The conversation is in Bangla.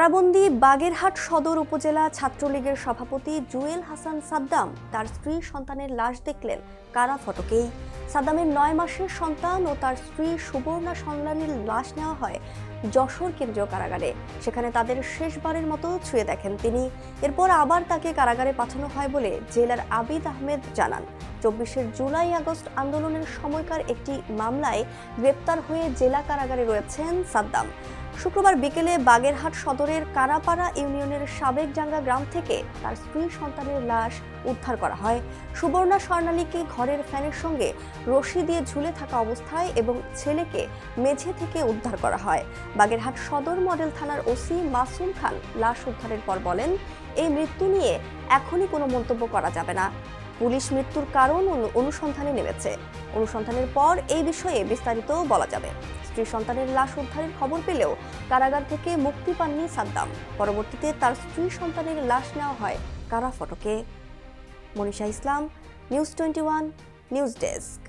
কারাবন্দী বাগেরহাট সদর উপজেলা ছাত্রলীগের সভাপতি জুয়েল হাসান সাদ্দাম তার স্ত্রী সন্তানের লাশ দেখলেন কারা ফটকেই। সাদ্দামের 9 মাসের সন্তান ও তার স্ত্রী সুবর্ণা স্বর্ণালীর লাশ নেওয়া হয় যশোর কেন্দ্রীয় কারাগারে। সেখানে তাদের শেষবারের মতো ছুঁয়ে দেখেন তিনি। এরপর আবার তাকে কারাগারে পাঠানো হয় বলে জেলার আবিদ আহমেদ জানান। 24 জুলাই আগস্ট আন্দোলনের সময়কার একটি মামলায় গ্রেপ্তার হয়ে জেলা কারাগারে রয়েছেন সাদ্দাম। শুক্রবার বিকেলে বাগেরহাট সদরের কারাপাড়া ইউনিয়নের সাবেকডাঙ্গা গ্রাম থেকে তার স্ত্রী সন্তানের লাশ উদ্ধার করা হয়। সুবর্ণা স্বর্ণালীকে ঘরের ফ্যানের সঙ্গে রশি দিয়ে ঝুলে থাকা অবস্থায় এবং ছেলেকে মেঝে থেকে উদ্ধার করা হয়। বাগেরহাট সদর মডেল থানার ওসি মাসুম খান লাশ উদ্ধারের পর বলেন, এই মৃত্যু নিয়ে এখনই কোনো মন্তব্য করা যাবে না। পুলিশ মৃত্যুর কারণ অনুসন্ধানে নেমেছে। অনুসন্ধানের পর এই বিষয়ে বিস্তারিত বলা যাবে। স্ত্রী সন্তানের লাশ উদ্ধারের খবর পেলেও কারাগার থেকে মুক্তি পাননি সাদ্দাম। পরবর্তীতে তার স্ত্রী সন্তানের লাশ নেওয়া হয় কারা ফটকে। মনীষা ইসলাম, নিউজ 21 নিউজ ডেস্ক।